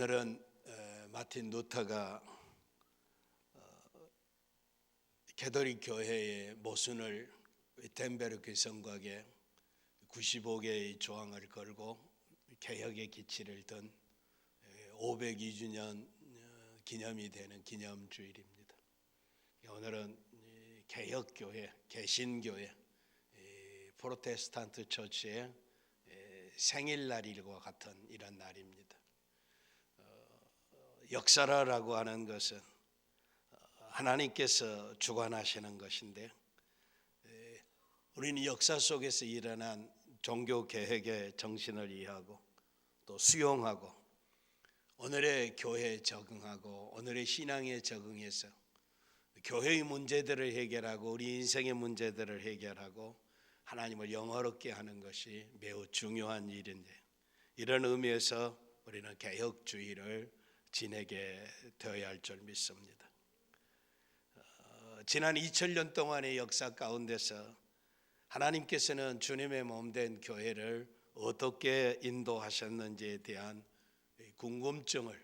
오늘은 마틴 루터가 캐톨릭 교회의 모순을 위텐베르크 성곽에 95개의 조항을 걸고 개혁의 기치를 든 502주년 기념이 되는 기념주일입니다. 오늘은 개혁교회, 개신교회, 프로테스탄트 처치의 생일날일과 같은 이런 날입니다. 역사라고 하는 것은 하나님께서 주관하시는 것인데, 우리는 역사 속에서 일어난 종교 개혁의 정신을 이해하고 또 수용하고 오늘의 교회에 적응하고 오늘의 신앙에 적응해서 교회의 문제들을 해결하고 우리 인생의 문제들을 해결하고 하나님을 영화롭게 하는 것이 매우 중요한 일인데, 이런 의미에서 우리는 개혁주의를 지내게 되어야 할 줄 믿습니다. 지난 2000년 동안의 역사 가운데서 하나님께서는 주님의 몸된 교회를 어떻게 인도하셨는지에 대한 궁금증을,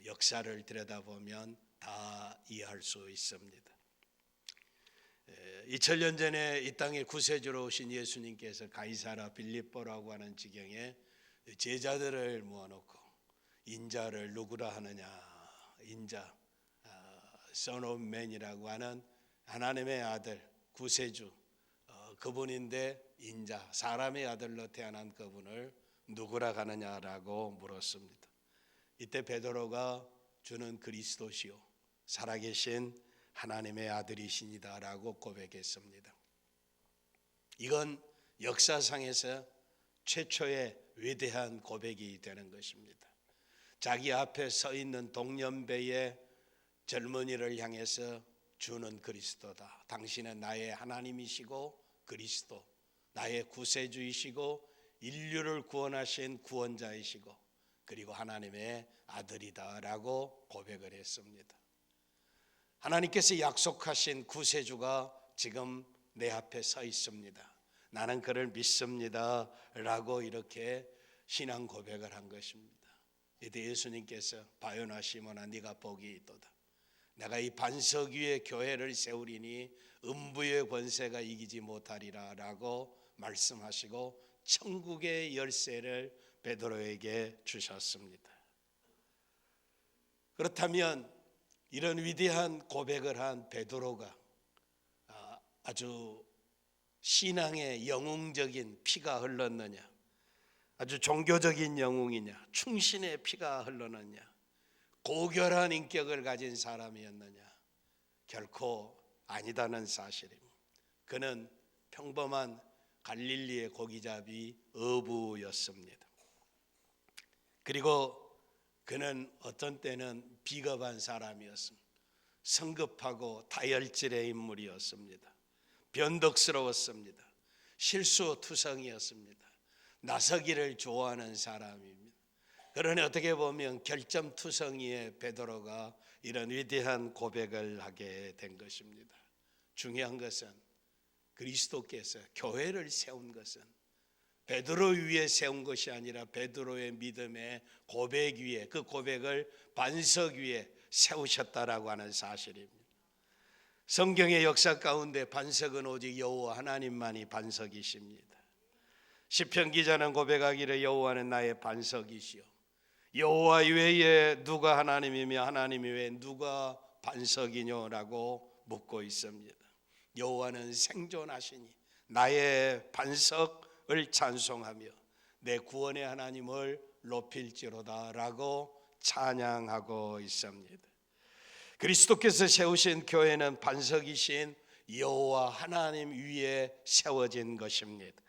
역사를 들여다보면 다 이해할 수 있습니다. 2000년 전에 이 땅에 구세주로 오신 예수님께서 가이사라 빌립보라고 하는 지경에 제자들을 모아놓고 인자를 누구라 하느냐, 인자, Son of Man이라고 하는 하나님의 아들, 구세주, 그분인데 인자, 사람의 아들로 태어난 그분을 누구라 하느냐라고 물었습니다. 이때 베드로가 주는 그리스도시요 살아계신 하나님의 아들이시니다라고 고백했습니다. 이건 역사상에서 최초의 위대한 고백이 되는 것입니다. 자기 앞에 서 있는 동년배의 젊은이를 향해서 주는 그리스도다, 당신은 나의 하나님이시고 그리스도, 나의 구세주이시고 인류를 구원하신 구원자이시고 그리고 하나님의 아들이다라고 고백을 했습니다. 하나님께서 약속하신 구세주가 지금 내 앞에 서 있습니다. 나는 그를 믿습니다 라고 이렇게 신앙 고백을 한 것입니다. 이때 예수님께서 바요나 시몬아 네가 복이 있도다. 내가 이 반석 위에 교회를 세우리니 음부의 권세가 이기지 못하리라 라고 말씀하시고 천국의 열쇠를 베드로에게 주셨습니다. 그렇다면 이런 위대한 고백을 한 베드로가 아주 신앙의 영웅적인 피가 흘렀느냐, 아주 종교적인 영웅이냐, 충신의 피가 흘렀느냐, 고결한 인격을 가진 사람이었느냐, 결코 아니다는 사실입니다. 그는 평범한 갈릴리의 고기잡이 어부였습니다. 그리고 그는 어떤 때는 비겁한 사람이었습니다. 성급하고 다혈질의 인물이었습니다. 변덕스러웠습니다. 실수투성이었습니다. 나서기를 좋아하는 사람입니다. 그러니 어떻게 보면 결점투성이의 베드로가 이런 위대한 고백을 하게 된 것입니다. 중요한 것은 그리스도께서 교회를 세운 것은 베드로 위에 세운 것이 아니라 베드로의 믿음의 고백 위에, 그 고백을 반석 위에 세우셨다라고 하는 사실입니다. 성경의 역사 가운데 반석은 오직 여호와 하나님만이 반석이십니다. 시편 기자는 고백하기를 여호와는 나의 반석이시요 여호와 외에 누가 하나님이며 하나님 외에 누가 반석이뇨라고 묻고 있습니다. 여호와는 생존하시니 나의 반석을 찬송하며 내 구원의 하나님을 높일지로다라고 찬양하고 있습니다. 그리스도께서 세우신 교회는 반석이신 여호와 하나님 위에 세워진 것입니다.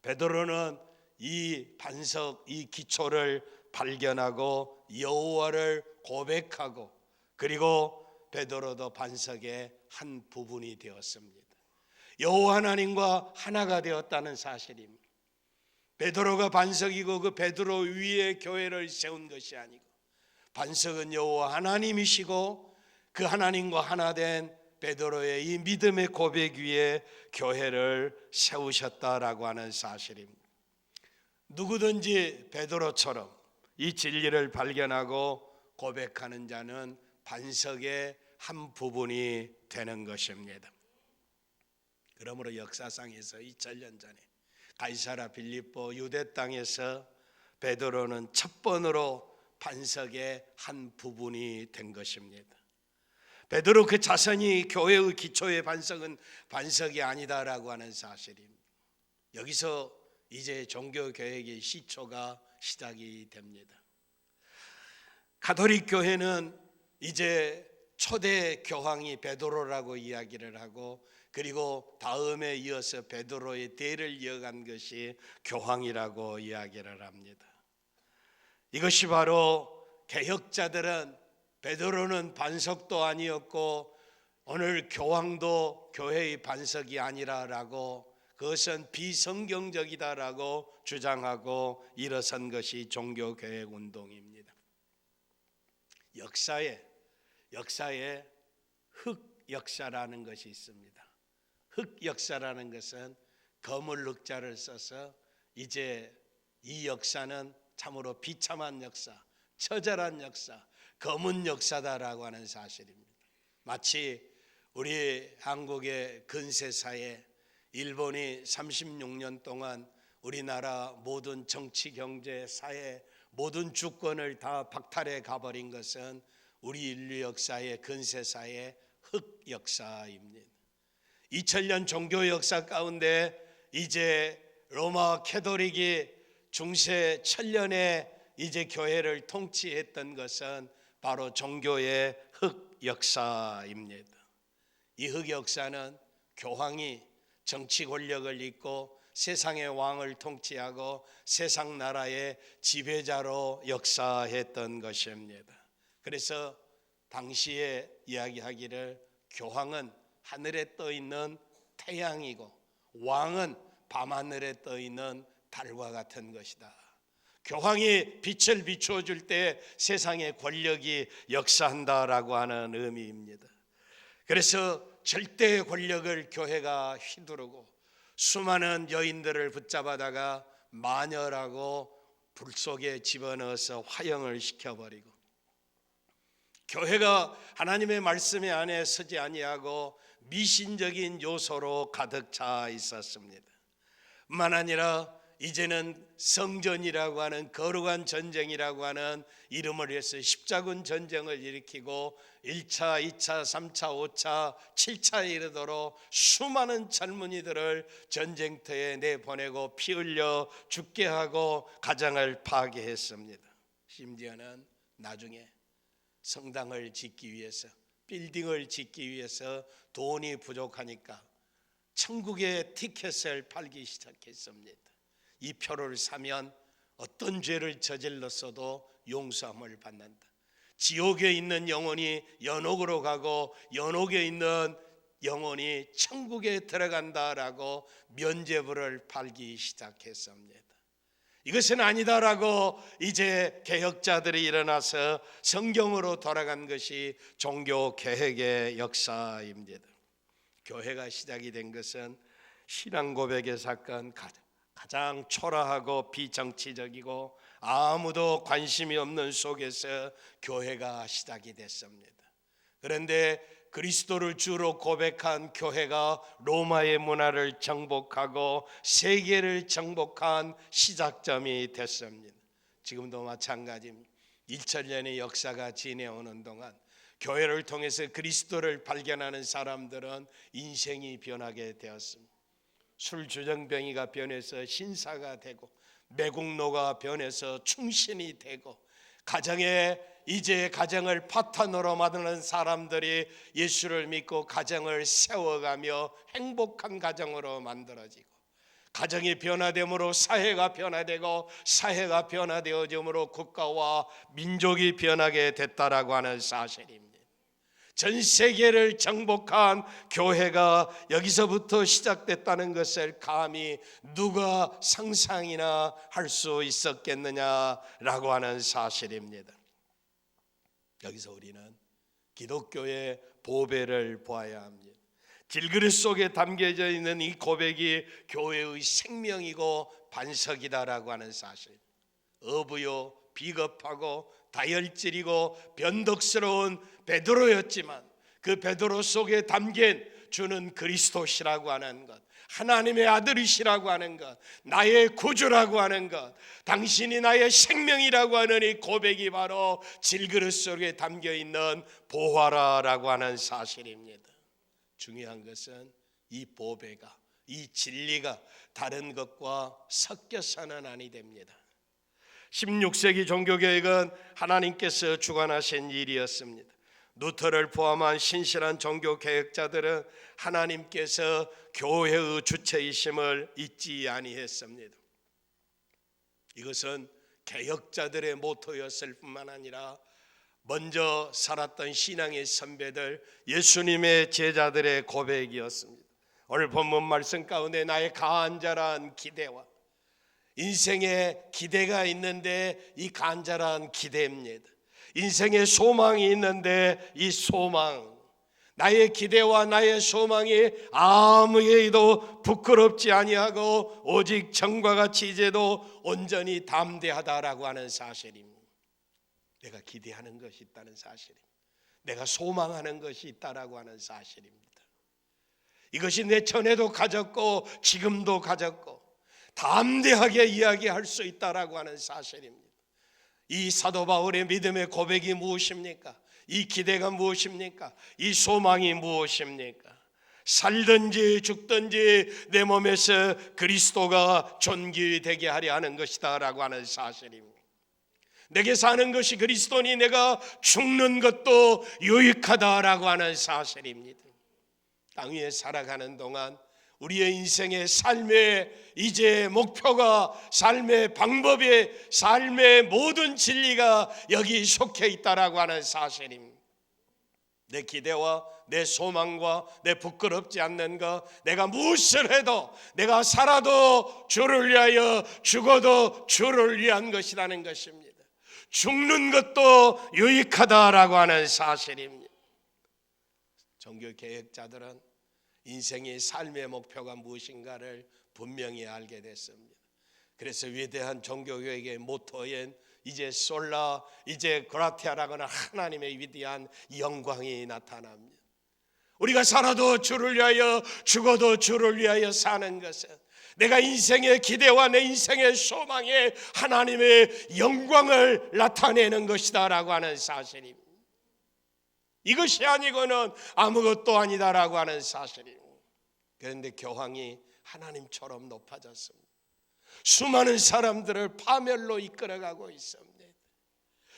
베드로는 이 반석, 이 기초를 발견하고 여호와를 고백하고, 그리고 베드로도 반석의 한 부분이 되었습니다. 여호와 하나님과 하나가 되었다는 사실입니다. 베드로가 반석이고 그 베드로 위에 교회를 세운 것이 아니고, 반석은 여호와 하나님이시고 그 하나님과 하나 된 베드로의 이 믿음의 고백 위에 교회를 세우셨다라고 하는 사실입니다. 누구든지 베드로처럼 이 진리를 발견하고 고백하는 자는 반석의 한 부분이 되는 것입니다. 그러므로 역사상에서 2000년 전에 가이사랴 빌립보 유대 땅에서 베드로는 첫 번으로 반석의 한 부분이 된 것입니다. 베드로 그 자신이 교회의 기초의 반석은 반석이 아니다라고 하는 사실입니다. 여기서 이제 종교개혁의 시초가 시작이 됩니다. 가톨릭 교회는 이제 초대 교황이 베드로라고 이야기를 하고, 그리고 다음에 이어서 베드로의 대를 이어간 것이 교황이라고 이야기를 합니다. 이것이 바로 개혁자들은 베드로는 반석도 아니었고 오늘 교황도 교회의 반석이 아니라라고, 그것은 비성경적이다라고 주장하고 일어선 것이 종교개혁 운동입니다. 역사에 흑역사라는 것이 있습니다. 흑역사라는 것은 거물 흑자를 써서 이제 이 역사는 참으로 비참한 역사, 처절한 역사, 검은 역사다라고 하는 사실입니다. 마치 우리 한국의 근세사에 일본이 36년 동안 우리나라 모든 정치, 경제, 사회 모든 주권을 다 박탈해 가버린 것은 우리 인류 역사의 근세사의 흑역사입니다. 2000년 종교 역사 가운데 이제 로마 캐톨릭이 중세 천년에 이제 교회를 통치했던 것은 바로 종교의 흑역사입니다. 이 흑역사는 교황이 정치 권력을 잇고 세상의 왕을 통치하고 세상 나라의 지배자로 역사했던 것입니다. 그래서 당시에 이야기하기를 교황은 하늘에 떠 있는 태양이고 왕은 밤하늘에 떠 있는 달과 같은 것이다. 교황이 빛을 비추어 줄 때 세상의 권력이 역사한다라고 하는 의미입니다. 그래서 절대 권력을 교회가 휘두르고 수많은 여인들을 붙잡아다가 마녀라고 불 속에 집어넣어서 화형을 시켜버리고, 교회가 하나님의 말씀에 안에 서지 아니하고 미신적인 요소로 가득 차 있었습니다. 뿐만 아니라 이제는 성전이라고 하는 거룩한 전쟁이라고 하는 이름을 해서 십자군 전쟁을 일으키고 1차, 2차, 3차, 5차, 7차에 이르도록 수많은 젊은이들을 전쟁터에 내보내고 피 흘려 죽게 하고 가정을 파괴했습니다. 심지어는 나중에 성당을 짓기 위해서, 빌딩을 짓기 위해서 돈이 부족하니까 천국의 티켓을 팔기 시작했습니다. 이 표를 사면 어떤 죄를 저질렀어도 용서함을 받는다. 지옥에 있는 영혼이 연옥으로 가고 연옥에 있는 영혼이 천국에 들어간다라고 면죄부를 팔기 시작했습니다. 이것은 아니다라고 이제 개혁자들이 일어나서 성경으로 돌아간 것이 종교 개혁의 역사입니다. 교회가 시작이 된 것은 신앙 고백의 사건, 가장 초라하고 비정치적이고 아무도 관심이 없는 속에서 교회가 시작이 됐습니다. 그런데 그리스도를 주로 고백한 교회가 로마의 문화를 정복하고 세계를 정복한 시작점이 됐습니다. 지금도 마찬가지입니다. 2000년의 역사가 지내오는 동안 교회를 통해서 그리스도를 발견하는 사람들은 인생이 변하게 되었습니다. 술주정뱅이가 변해서 신사가 되고, 매국노가 변해서 충신이 되고, 가정에 이제 가정을 파트너로 만드는 사람들이 예수를 믿고 가정을 세워가며 행복한 가정으로 만들어지고, 가정이 변화됨으로 사회가 변화되고, 사회가 변화되어짐으로 국가와 민족이 변하게 됐다라고 하는 사실입니다. 전 세계를 정복한 교회가 여기서부터 시작됐다는 것을 감히 누가 상상이나 할 수 있었겠느냐라고 하는 사실입니다. 여기서 우리는 기독교의 보배를 보아야 합니다. 질그릇 속에 담겨져 있는 이 고백이 교회의 생명이고 반석이다라고 하는 사실. 어부요 비겁하고 다혈질이고 변덕스러운 베드로였지만 그 베드로 속에 담긴 주는 그리스도시라고 하는 것, 하나님의 아들이시라고 하는 것, 나의 구주라고 하는 것, 당신이 나의 생명이라고 하는 이 고백이 바로 질그릇 속에 담겨있는 보화라고 하는 사실입니다. 중요한 것은 이 보배가, 이 진리가 다른 것과 섞여서는 아니 됩니다. 16세기 종교개혁은 하나님께서 주관하신 일이었습니다. 루터를 포함한 신실한 종교개혁자들은 하나님께서 교회의 주체이심을 잊지 아니했습니다. 이것은 개혁자들의 모토였을 뿐만 아니라 먼저 살았던 신앙의 선배들, 예수님의 제자들의 고백이었습니다. 오늘 본문 말씀 가운데 나의 간절한 기대와, 인생에 기대가 있는데 이 간절한 기대입니다. 인생에 소망이 있는데 이 소망, 나의 기대와 나의 소망이 아무에게도 부끄럽지 아니하고 오직 정과 같이 이제도 온전히 담대하다라고 하는 사실입니다. 내가 기대하는 것이 있다는 사실입니다. 내가 소망하는 것이 있다라고 하는 사실입니다. 이것이 내 전에도 가졌고 지금도 가졌고 담대하게 이야기할 수 있다라고 하는 사실입니다. 이 사도 바울의 믿음의 고백이 무엇입니까? 이 기대가 무엇입니까? 이 소망이 무엇입니까? 살든지 죽든지 내 몸에서 그리스도가 존귀되게 하려 하는 것이다 라고 하는 사실입니다. 내게 사는 것이 그리스도니 내가 죽는 것도 유익하다라고 하는 사실입니다. 땅 위에 살아가는 동안 우리의 인생의 삶의 이제 목표가, 삶의 방법이, 삶의 모든 진리가 여기 속해 있다라고 하는 사실입니다. 내 기대와 내 소망과 내 부끄럽지 않는 것, 내가 무엇을 해도, 내가 살아도 주를 위하여, 죽어도 주를 위한 것이라는 것입니다. 죽는 것도 유익하다라고 하는 사실입니다. 종교개혁자들은 인생의 삶의 목표가 무엇인가를 분명히 알게 됐습니다. 그래서 위대한 종교개혁의 모토인 이제 솔라, 이제 그라티아라고 하는 하나님의 위대한 영광이 나타납니다. 우리가 살아도 주를 위하여, 죽어도 주를 위하여 사는 것은 내가 인생의 기대와 내 인생의 소망에 하나님의 영광을 나타내는 것이다 라고 하는 사실입니다. 이것이 아니고는 아무것도 아니다라고 하는 사실입니다. 그런데 교황이 하나님처럼 높아졌습니다. 수많은 사람들을 파멸로 이끌어가고 있습니다.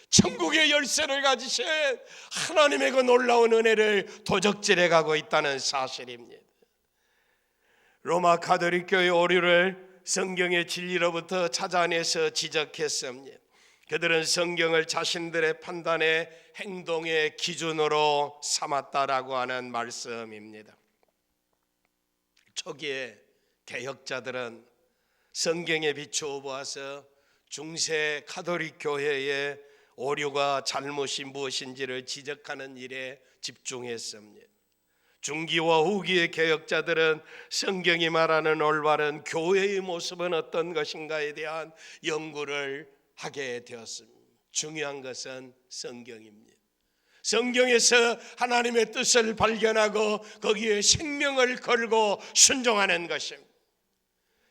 천국의 열쇠를 가지신 하나님의 그 놀라운 은혜를 도적질해 가고 있다는 사실입니다. 로마 가톨릭 교회 오류를 성경의 진리로부터 찾아내서 지적했습니다. 그들은 성경을 자신들의 판단의 행동의 기준으로 삼았다라고 하는 말씀입니다. 초기에 개혁자들은 성경에 비추어 보아서 중세 가톨릭 교회의 오류가 잘못이 무엇인지를 지적하는 일에 집중했습니다. 중기와 후기의 개혁자들은 성경이 말하는 올바른 교회의 모습은 어떤 것인가에 대한 연구를 하게 되었습니다. 중요한 것은 성경입니다. 성경에서 하나님의 뜻을 발견하고 거기에 생명을 걸고 순종하는 것입니다.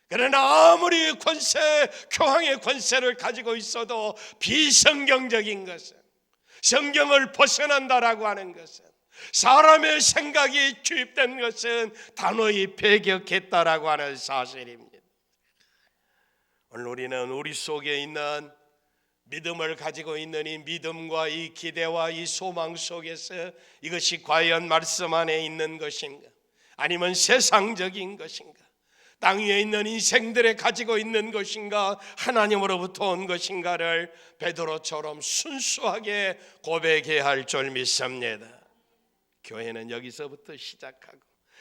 그러나 아무리 권세, 교황의 권세를 가지고 있어도 비성경적인 것은, 성경을 벗어난다라고 하는 것은, 사람의 생각이 주입된 것은 단호히 배격했다라고 하는 사실입니다. 오늘 우리는 우리 속에 있는 믿음을 가지고 있는 이 믿음과 이 기대와 이 소망 속에서 이것이 과연 말씀 안에 있는 것인가, 아니면 세상적인 것인가, 땅 위에 있는 인생들에 가지고 있는 것인가, 하나님으로부터 온 것인가를 베드로처럼 순수하게 고백해야 할 줄 믿습니다. 교회는 여기서부터 시작하고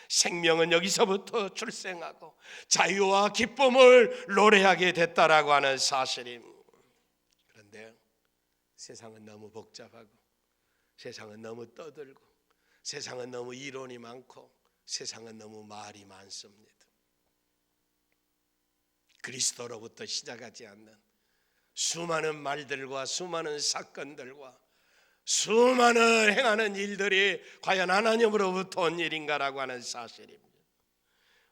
생명은 여기서부터 출생하고 자유와 기쁨을 노래하게 됐다라고 하는 사실입니다. 그런데 세상은 너무 복잡하고, 세상은 너무 떠들고, 세상은 너무 이론이 많고, 세상은 너무 말이 많습니다. 그리스도로부터 시작하지 않는 수많은 말들과 수많은 사건들과 수많은 행하는 일들이 과연 하나님으로부터 온 일인가라고 하는 사실입니다.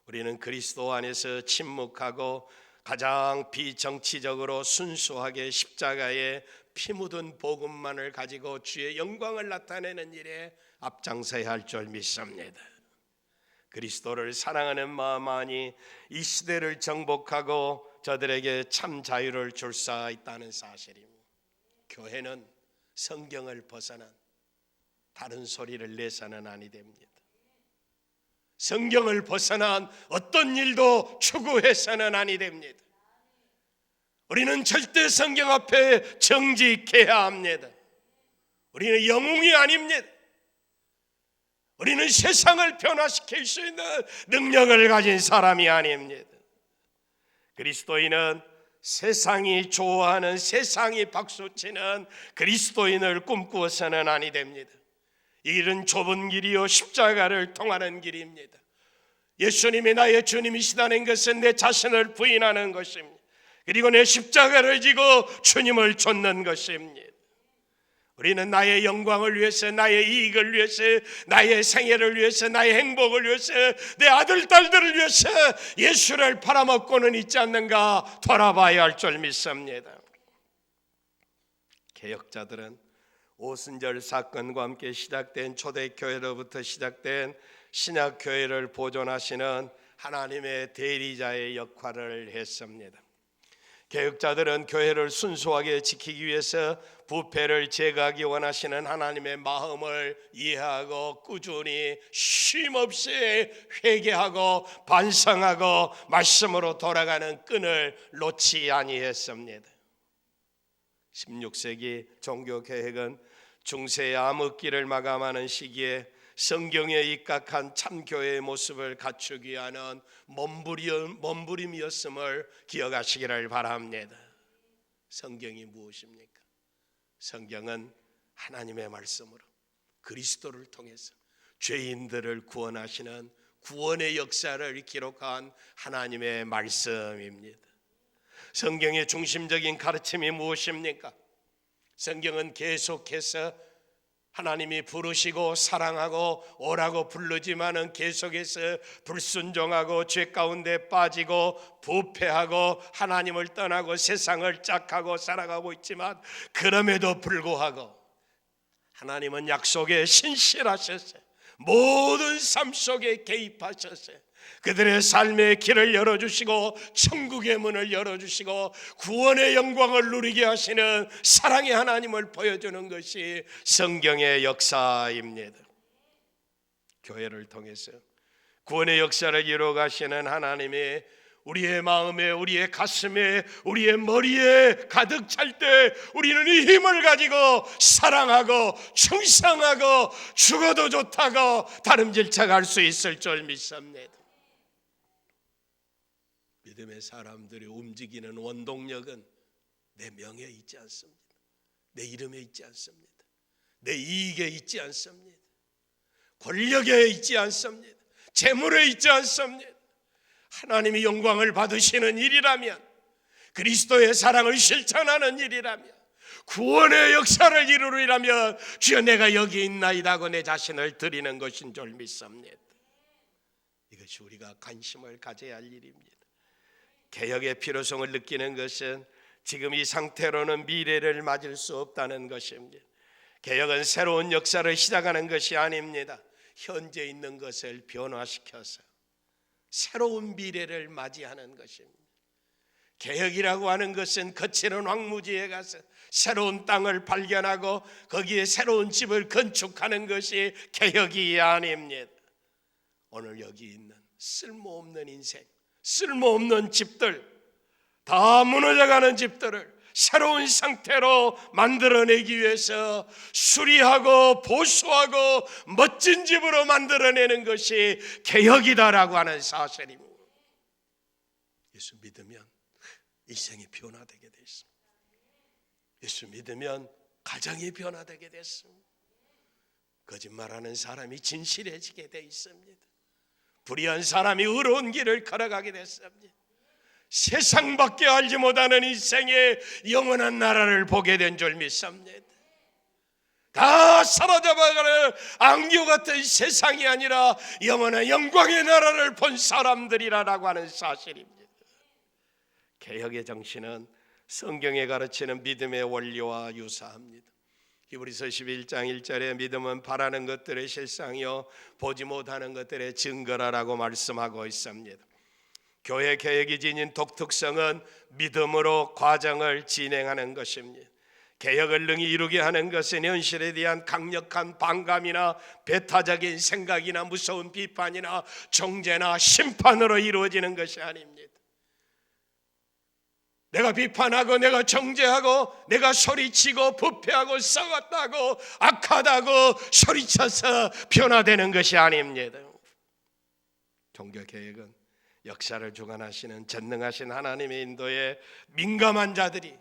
우리는 그리스도 안에서 침묵하고 가장 비정치적으로 순수하게 십자가에 피 묻은 복음만을 가지고 주의 영광을 나타내는 일에 앞장서야 할 줄 믿습니다. 그리스도를 사랑하는 마음만이 이 시대를 정복하고 저들에게 참 자유를 줄 수 있다는 사실입니다. 교회는 성경을 벗어난 다른 소리를 내서는 아니 됩니다. 성경을 벗어난 어떤 일도 추구해서는 아니 됩니다. 우리는 절대 성경 앞에 정직해야 합니다. 우리는 영웅이 아닙니다. 우리는 세상을 변화시킬 수 있는 능력을 가진 사람이 아닙니다. 그리스도인은 세상이 좋아하는, 세상이 박수치는 그리스도인을 꿈꾸어서는 아니 됩니다. 이 길은 좁은 길이요 십자가를 통하는 길입니다. 예수님이 나의 주님이시다는 것은 내 자신을 부인하는 것입니다. 그리고 내 십자가를 지고 주님을 좇는 것입니다. 우리는 나의 영광을 위해서, 나의 이익을 위해서, 나의 생애를 위해서, 나의 행복을 위해서, 내 아들, 딸들을 위해서 예수를 팔아먹고는 있지 않는가 돌아봐야 할 줄 믿습니다. 개혁자들은 오순절 사건과 함께 시작된 초대교회로부터 시작된 신약교회를 보존하시는 하나님의 대리자의 역할을 했습니다. 개혁자들은 교회를 순수하게 지키기 위해서 부패를 제거하기 원하시는 하나님의 마음을 이해하고 꾸준히 쉼없이 회개하고 반성하고 말씀으로 돌아가는 끈을 놓지 아니했습니다. 16세기 종교개혁은 중세의 암흑기를 마감하는 시기에 성경에 입각한 참교회의 모습을 갖추기 위한 몸부림이었음을 기억하시기를 바랍니다. 성경이 무엇입니까? 성경은 하나님의 말씀으로 그리스도를 통해서 죄인들을 구원하시는 구원의 역사를 기록한 하나님의 말씀입니다. 성경의 중심적인 가르침이 무엇입니까? 성경은 계속해서 하나님이 부르시고 사랑하고 오라고 부르지만은 계속해서 불순종하고 죄 가운데 빠지고 부패하고 하나님을 떠나고 세상을 짝하고 살아가고 있지만, 그럼에도 불구하고 하나님은 약속에 신실하셨어요. 모든 삶 속에 개입하셨어요. 그들의 삶의 길을 열어주시고 천국의 문을 열어주시고 구원의 영광을 누리게 하시는 사랑의 하나님을 보여주는 것이 성경의 역사입니다. 교회를 통해서 구원의 역사를 이루어 가시는 하나님이 우리의 마음에, 우리의 가슴에, 우리의 머리에 가득 찰 때 우리는 이 힘을 가지고 사랑하고 충성하고 죽어도 좋다고 다름질쳐갈 수 있을 줄 믿습니다. 믿음의 사람들이 움직이는 원동력은 내 명예에 있지 않습니다. 내 이름에 있지 않습니다. 내 이익에 있지 않습니다. 권력에 있지 않습니다. 재물에 있지 않습니다. 하나님이 영광을 받으시는 일이라면, 그리스도의 사랑을 실천하는 일이라면, 구원의 역사를 이루리라면 주여 내가 여기 있나이다고 내 자신을 드리는 것인 줄 믿습니다. 이것이 우리가 관심을 가져야 할 일입니다. 개혁의 필요성을 느끼는 것은 지금 이 상태로는 미래를 맞을 수 없다는 것입니다. 개혁은 새로운 역사를 시작하는 것이 아닙니다. 현재 있는 것을 변화시켜서 새로운 미래를 맞이하는 것입니다. 개혁이라고 하는 것은 거칠은 황무지에 가서 새로운 땅을 발견하고 거기에 새로운 집을 건축하는 것이 개혁이 아닙니다. 오늘 여기 있는 쓸모없는 인생, 쓸모없는 집들, 다 무너져가는 집들을 새로운 상태로 만들어내기 위해서 수리하고 보수하고 멋진 집으로 만들어내는 것이 개혁이다라고 하는 사실입니다. 예수 믿으면 인생이 변화되게 돼 있습니다. 예수 믿으면 가정이 변화되게 됐습니다. 거짓말하는 사람이 진실해지게 돼 있습니다. 불의한 사람이 의로운 길을 걸어가게 됐습니다. 세상밖에 알지 못하는 인생의 영원한 나라를 보게 된 줄 믿습니다. 다 사라져버리는 안개 같은 세상이 아니라 영원한 영광의 나라를 본 사람들이라고 하는 사실입니다. 개혁의 정신은 성경에 가르치는 믿음의 원리와 유사합니다. 히브리서 11장 1절에 믿음은 바라는 것들의 실상이요 보지 못하는 것들의 증거라라고 말씀하고 있습니다. 교회 개혁이 지닌 독특성은 믿음으로 과정을 진행하는 것입니다. 개혁을 능히 이루게 하는 것은 현실에 대한 강력한 반감이나 배타적인 생각이나 무서운 비판이나 정죄나 심판으로 이루어지는 것이 아닙니다. 내가 비판하고 내가 정죄하고 내가 소리치고 부패하고 썩었다고 악하다고 소리쳐서 변화되는 것이 아닙니다. 종교개혁은 역사를 주관하시는 전능하신 하나님의 인도에 민감한 자들이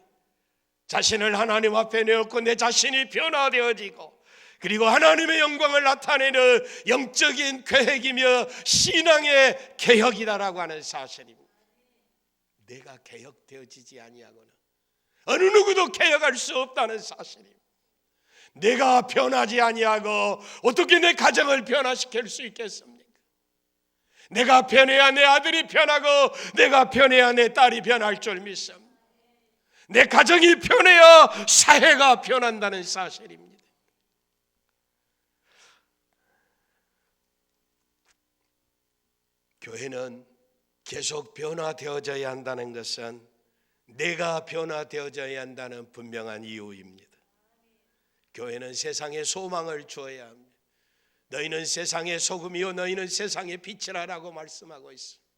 자신을 하나님 앞에 내었고 내 자신이 변화되어지고 그리고 하나님의 영광을 나타내는 영적인 계획이며 신앙의 개혁이다라고 하는 사실입니다. 내가 개혁되어지지 아니하거나 어느 누구도 개혁할 수 없다는 사실입니다. 내가 변하지 아니하고 어떻게 내 가정을 변화시킬 수 있겠습니까? 내가 변해야 내 아들이 변하고 내가 변해야 내 딸이 변할 줄 믿습니다. 내 가정이 변해야 사회가 변한다는 사실입니다. 교회는 계속 변화되어져야 한다는 것은 내가 변화되어져야 한다는 분명한 이유입니다. 교회는 세상에 소망을 주어야 합니다. 너희는 세상의 소금이요 너희는 세상의 빛이라라고 말씀하고 있습니다.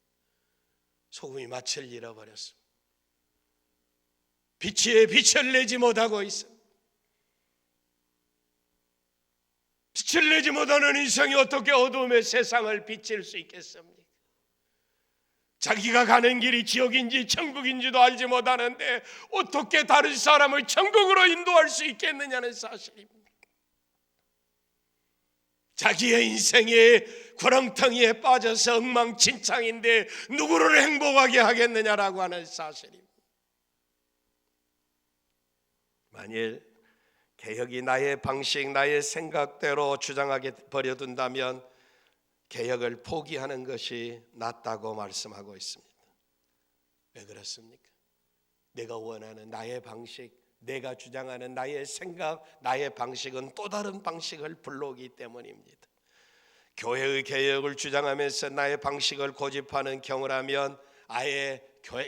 소금이 맛을 잃어버렸습니다. 빛의 빛을 내지 못하고 있습니다. 빛을 내지 못하는 인생이 어떻게 어두움의 세상을 비칠 수 있겠습니까? 자기가 가는 길이 지옥인지 천국인지도 알지 못하는데 어떻게 다른 사람을 천국으로 인도할 수 있겠느냐는 사실입니다. 자기의 인생에 구렁텅이에 빠져서 엉망진창인데 누구를 행복하게 하겠느냐라고 하는 사실입니다. 만일 개혁이 나의 방식, 나의 생각대로 주장하게 버려둔다면 개혁을 포기하는 것이 낫다고 말씀하고 있습니다. 왜 그렇습니까? 내가 원하는 나의 방식, 내가 주장하는 나의 생각, 나의 방식은 또 다른 방식을 불러오기 때문입니다. 교회의 개혁을 주장하면서 나의 방식을 고집하는 경우라면 아예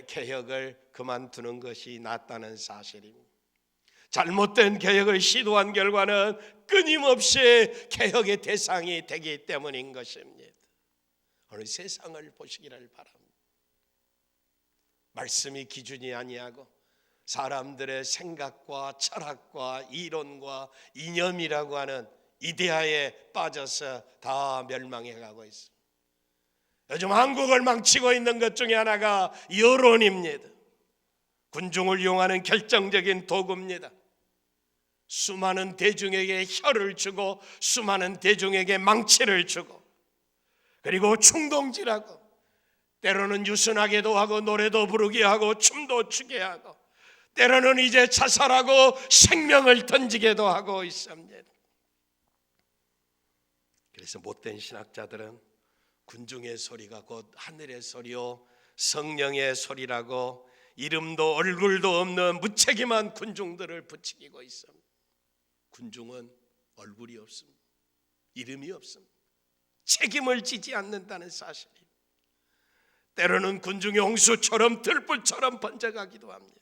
개혁을 그만두는 것이 낫다는 사실입니다. 잘못된 개혁을 시도한 결과는 끊임없이 개혁의 대상이 되기 때문인 것입니다. 오늘 세상을 보시기를 바랍니다. 말씀이 기준이 아니하고 사람들의 생각과 철학과 이론과 이념이라고 하는 이데아에 빠져서 다 멸망해 가고 있습니다. 요즘 한국을 망치고 있는 것 중에 하나가 여론입니다. 군중을 이용하는 결정적인 도구입니다. 수많은 대중에게 혀를 주고 수많은 대중에게 망치를 주고 그리고 충동질하고 때로는 유순하게도 하고 노래도 부르게 하고 춤도 추게 하고 때로는 이제 자살하고 생명을 던지게도 하고 있습니다. 그래서 못된 신학자들은 군중의 소리가 곧 하늘의 소리요 성령의 소리라고 이름도 얼굴도 없는 무책임한 군중들을 부추기고 있습니다. 군중은 얼굴이 없습니다. 이름이 없습니다. 책임을 지지 않는다는 사실입니다. 때로는 군중의 홍수처럼 들불처럼 번져가기도 합니다.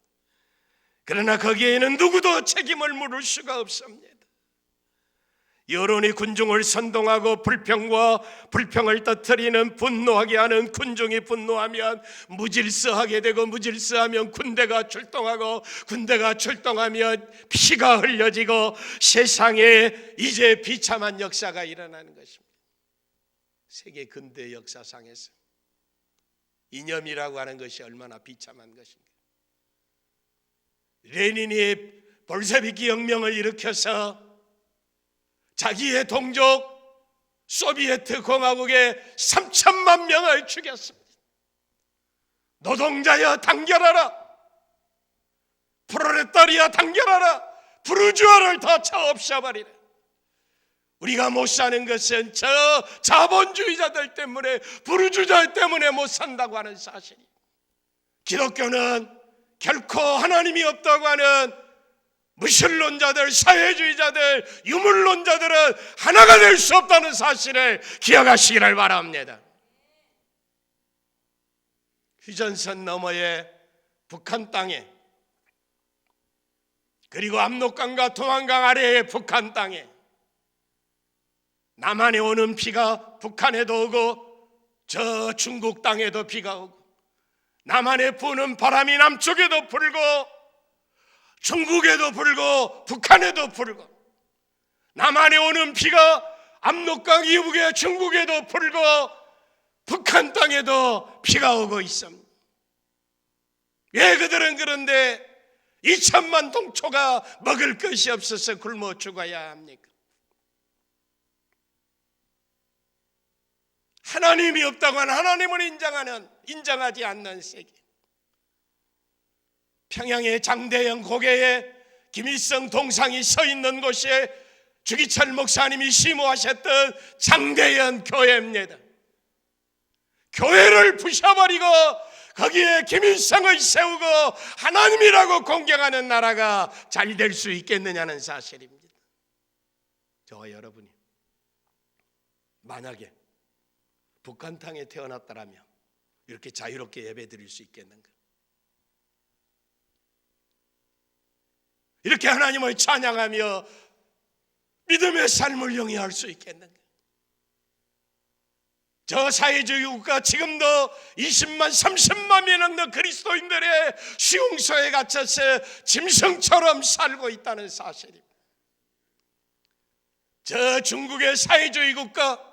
그러나 거기에는 누구도 책임을 물을 수가 없습니다. 여론이 군중을 선동하고 불평을 터뜨리는 분노하게 하는 군중이 분노하면 무질서하게 되고 무질서하면 군대가 출동하고 군대가 출동하면 피가 흘려지고 세상에 이제 비참한 역사가 일어나는 것입니다. 세계 근대 역사상에서 이념이라고 하는 것이 얼마나 비참한 것인가. 레닌이 볼셰비키 혁명을 일으켜서 자기의 동족 소비에트 공화국에 3천만 명을 죽였습니다. 노동자여 단결하라, 프로레타리아 단결하라, 부르주아를 다 쳐없애버리라. 우리가 못 사는 것은 저 자본주의자들 때문에, 부르주자 때문에 못 산다고 하는 사실이. 기독교는 결코 하나님이 없다고 하는 무신론자들, 사회주의자들, 유물론자들은 하나가 될 수 없다는 사실을 기억하시기를 바랍니다. 휴전선 너머의 북한 땅에, 그리고 압록강과 동한강 아래의 북한 땅에 남한에 오는 비가 북한에도 오고 저 중국 땅에도 비가 오고, 남한에 부는 바람이 남쪽에도 불고 중국에도 불고 북한에도 불고, 남한에 오는 비가 압록강 이북에 중국에도 불고 북한 땅에도 비가 오고 있습니다. 왜 그들은 그런데 2천만 동초가 먹을 것이 없어서 굶어 죽어야 합니까? 하나님이 없다고 하는, 하나님을 인정하지 않는 세계. 평양의 장대영 고개에 김일성 동상이 서 있는 곳에 주기철 목사님이 심호하셨던 장대현 교회입니다. 교회를 부셔버리고 거기에 김일성을 세우고 하나님이라고 공경하는 나라가 잘 될 수 있겠느냐는 사실입니다. 저와 여러분이 만약에 북한 땅에 태어났다라면 이렇게 자유롭게 예배드릴 수 있겠는가? 이렇게 하나님을 찬양하며 믿음의 삶을 영위할 수 있겠는가? 저 사회주의 국가 지금도 20만 30만 명 넘는 그리스도인들의 수용소에 갇혀서 짐승처럼 살고 있다는 사실입니다. 저 중국의 사회주의 국가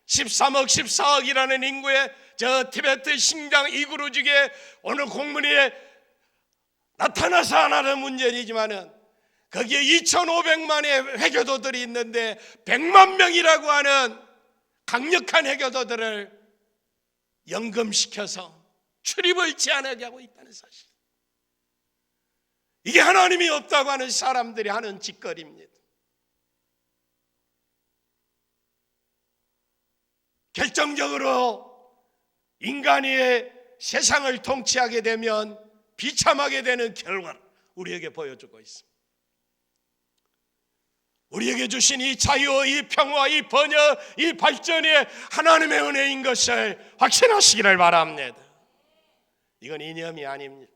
13억 14억이라는 인구의 저 티베트 신장 이구르직에 오늘 공문에 나타나서 안 하는 문제이지만은 거기에 2,500만의 회교도들이 있는데 100만 명이라고 하는 강력한 회교도들을 연금시켜서 출입을 제한하게 하고 있다는 사실. 이게 하나님이 없다고 하는 사람들이 하는 짓거리입니다. 결정적으로 인간이 세상을 통치하게 되면 비참하게 되는 결과를 우리에게 보여주고 있습니다. 우리에게 주신 이 자유, 이 평화, 이 번영, 이 발전이 하나님의 은혜인 것을 확신하시기를 바랍니다. 이건 이념이 아닙니다.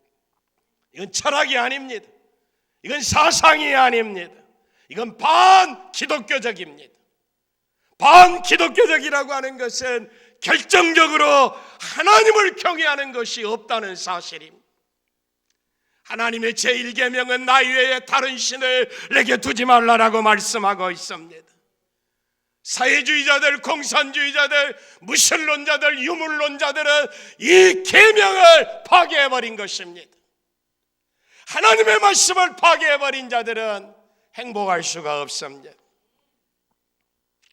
이건 철학이 아닙니다. 이건 사상이 아닙니다. 이건 반기독교적입니다. 반기독교적이라고 하는 것은 결정적으로 하나님을 경외하는 것이 없다는 사실입니다. 하나님의 제1계명은 나 외에 다른 신을 내게 두지 말라라고 말씀하고 있습니다. 사회주의자들, 공산주의자들, 무신론자들, 유물론자들은 이 계명을 파괴해버린 것입니다. 하나님의 말씀을 파괴해버린 자들은 행복할 수가 없습니다.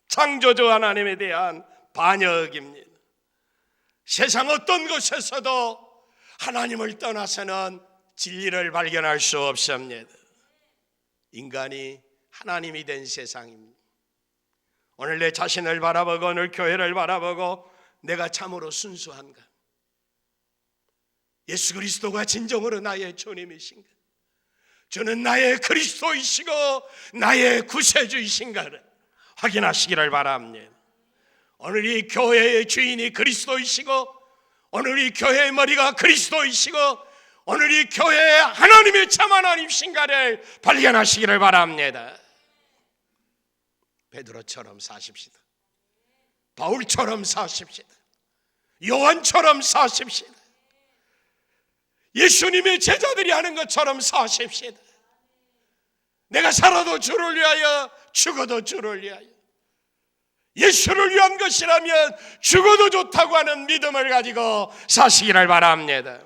창조주 하나님에 대한 반역입니다. 세상 어떤 곳에서도 하나님을 떠나서는 진리를 발견할 수 없습니다. 인간이 하나님이 된 세상입니다. 오늘 내 자신을 바라보고 오늘 교회를 바라보고 내가 참으로 순수한가? 예수 그리스도가 진정으로 나의 주님이신가? 저는 나의 그리스도이시고 나의 구세주이신가를 확인하시기를 바랍니다. 오늘 이 교회의 주인이 그리스도이시고 오늘 이 교회의 머리가 그리스도이시고 오늘 이 교회에 하나님의 참 하나님이신가를 발견하시기를 바랍니다. 베드로처럼 사십시다. 바울처럼 사십시다. 요한처럼 사십시다. 예수님의 제자들이 하는 것처럼 사십시다. 내가 살아도 주를 위하여 죽어도 주를 위하여, 예수를 위한 것이라면 죽어도 좋다고 하는 믿음을 가지고 사시기를 바랍니다.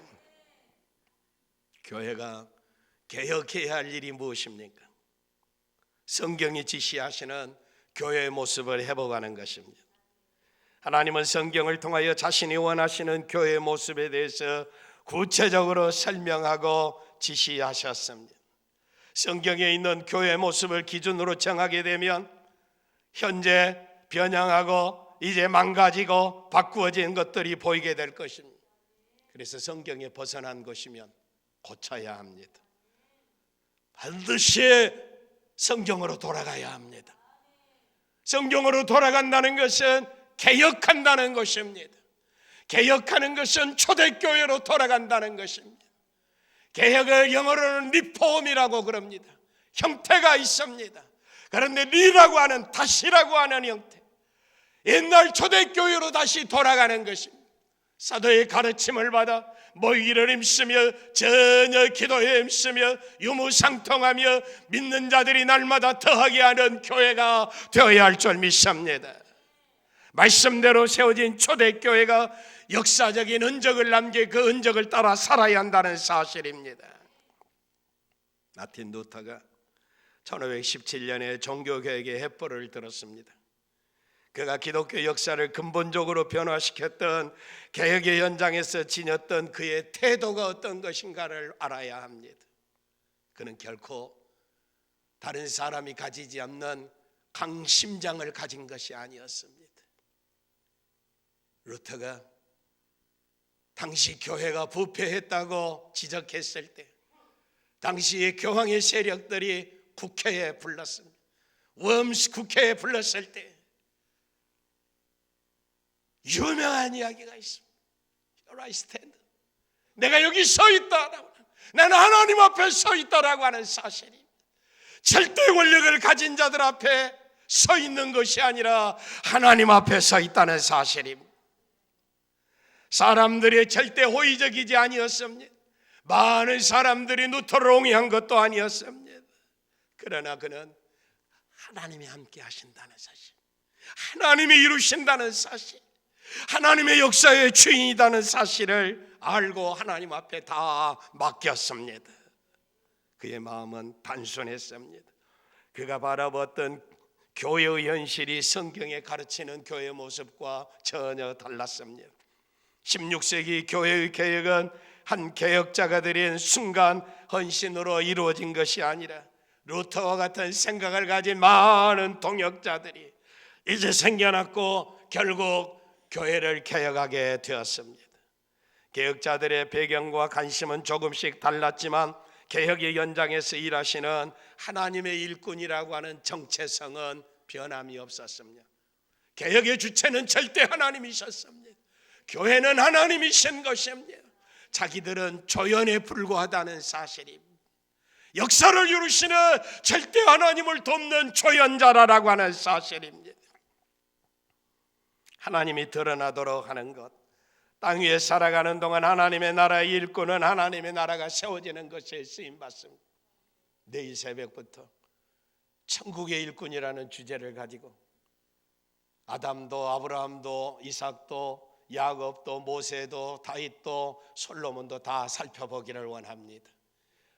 교회가 개혁해야 할 일이 무엇입니까? 성경이 지시하시는 교회의 모습을 회복하는 것입니다. 하나님은 성경을 통하여 자신이 원하시는 교회의 모습에 대해서 구체적으로 설명하고 지시하셨습니다. 성경에 있는 교회 모습을 기준으로 정하게 되면 현재 변형하고 이제 망가지고 바꾸어진 것들이 보이게 될 것입니다. 그래서 성경에 벗어난 것이면 고쳐야 합니다. 반드시 성경으로 돌아가야 합니다. 성경으로 돌아간다는 것은 개혁한다는 것입니다. 개혁하는 것은 초대교회로 돌아간다는 것입니다. 개혁을 영어로는 리폼이라고 그럽니다. 형태가 있습니다. 그런데 리라고 하는, 다시라고 하는 형태, 옛날 초대교회로 다시 돌아가는 것입니다. 사도의 가르침을 받아 모이기를 힘쓰며 전혀 기도에 힘쓰며 유무상통하며 믿는 자들이 날마다 더하게 하는 교회가 되어야 할 줄 믿습니다. 말씀대로 세워진 초대교회가 역사적인 흔적을 남겨 그 흔적을 따라 살아야 한다는 사실입니다. 마틴 루터가 1517년에 종교개혁의 횃불을 들었습니다. 그가 기독교 역사를 근본적으로 변화시켰던 개혁의 현장에서 지녔던 그의 태도가 어떤 것인가를 알아야 합니다. 그는 결코 다른 사람이 가지지 않는 강심장을 가진 것이 아니었습니다. 루터가 당시 교회가 부패했다고 지적했을 때 당시의 교황의 세력들이 국회에 불렀습니다. 웜스 국회에 불렀을 때 유명한 이야기가 있습니다. Here I stand. 내가 여기 서 있다라고, 나는 하나님 앞에 서 있다라고 하는 사실이 절대 권력을 가진 자들 앞에 서 있는 것이 아니라 하나님 앞에 서 있다는 사실입니다. 사람들이 절대 호의적이지 아니었습니다. 많은 사람들이 루터를 옹이한 것도 아니었습니다. 그러나 그는 하나님이 함께 하신다는 사실, 하나님이 이루신다는 사실, 하나님의 역사의 주인이라는 사실을 알고 하나님 앞에 다 맡겼습니다. 그의 마음은 단순했습니다. 그가 바라봤던 교회의 현실이 성경에 가르치는 교회의 모습과 전혀 달랐습니다. 16세기 교회의 개혁은 한 개혁자가 드린 순간 헌신으로 이루어진 것이 아니라 루터와 같은 생각을 가진 많은 동역자들이 이제 생겨났고 결국 교회를 개혁하게 되었습니다. 개혁자들의 배경과 관심은 조금씩 달랐지만 개혁의 현장에서 일하시는 하나님의 일꾼이라고 하는 정체성은 변함이 없었습니다. 개혁의 주체는 절대 하나님이셨습니다. 교회는 하나님이신 것입니다. 자기들은 조연에 불과하다는 사실입니다. 역사를 이루시는 절대 하나님을 돕는 조연자라고 하는 사실입니다. 하나님이 드러나도록 하는 것, 땅 위에 살아가는 동안 하나님의 나라의 일꾼은 하나님의 나라가 세워지는 것에 쓰임받습니다. 내일 새벽부터 천국의 일꾼이라는 주제를 가지고 아담도 아브라함도 이삭도 야곱도 모세도 다윗도 솔로몬도 다 살펴보기를 원합니다.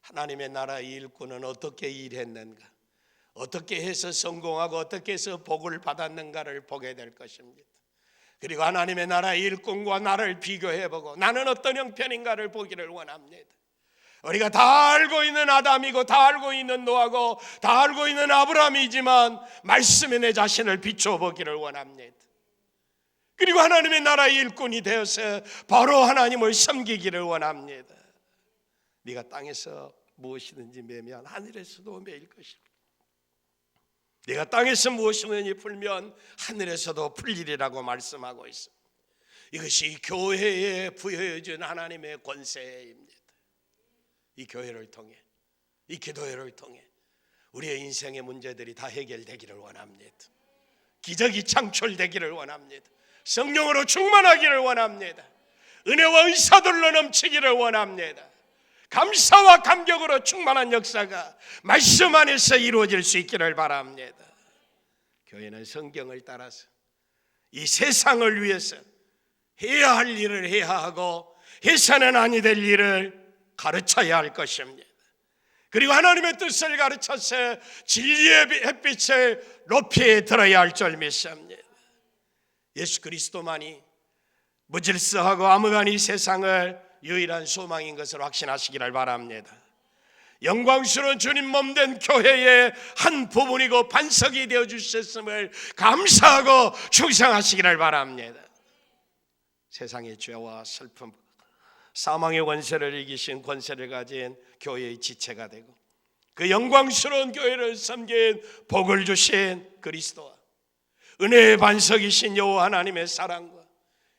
하나님의 나라의 일꾼은 어떻게 일했는가, 어떻게 해서 성공하고 어떻게 해서 복을 받았는가를 보게 될 것입니다. 그리고 하나님의 나라의 일꾼과 나를 비교해보고 나는 어떤 형편인가를 보기를 원합니다. 우리가 다 알고 있는 아담이고 다 알고 있는 노아고 다 알고 있는 아브라함이지만 말씀에 내 자신을 비춰보기를 원합니다. 그리고 하나님의 나라의 일꾼이 되어서 바로 하나님을 섬기기를 원합니다. 네가 땅에서 무엇이든지 매면 하늘에서도 매일 것이다. 네가 땅에서 무엇이든지 풀면 하늘에서도 풀리리라고 말씀하고 있습니다. 이것이 교회에 부여해준 하나님의 권세입니다. 이 교회를 통해, 이 기도회를 통해 우리의 인생의 문제들이 다 해결되기를 원합니다. 기적이 창출되기를 원합니다. 성령으로 충만하기를 원합니다. 은혜와 은사들로 넘치기를 원합니다. 감사와 감격으로 충만한 역사가 말씀 안에서 이루어질 수 있기를 바랍니다. 교회는 성경을 따라서 이 세상을 위해서 해야 할 일을 해야 하고 해서는 아니 될 일을 가르쳐야 할 것입니다. 그리고 하나님의 뜻을 가르쳐서 진리의 햇빛을 높이 들어야 할 줄 믿습니다. 예수 그리스도만이 무질서하고 암흑한 이 세상을 유일한 소망인 것을 확신하시기를 바랍니다. 영광스러운 주님 몸된 교회의 한 부분이고 반석이 되어 주셨음을 감사하고 충성하시기를 바랍니다. 세상의 죄와 슬픔, 사망의 권세를 이기신 권세를 가진 교회의 지체가 되고 그 영광스러운 교회를 섬긴 복을 주신 그리스도와 은혜의 반석이신 여호와 하나님의 사랑과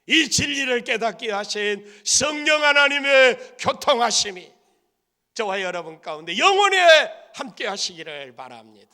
이 진리를 깨닫게 하신 성령 하나님의 교통하심이 저와 여러분 가운데 영원히 함께 하시기를 바랍니다.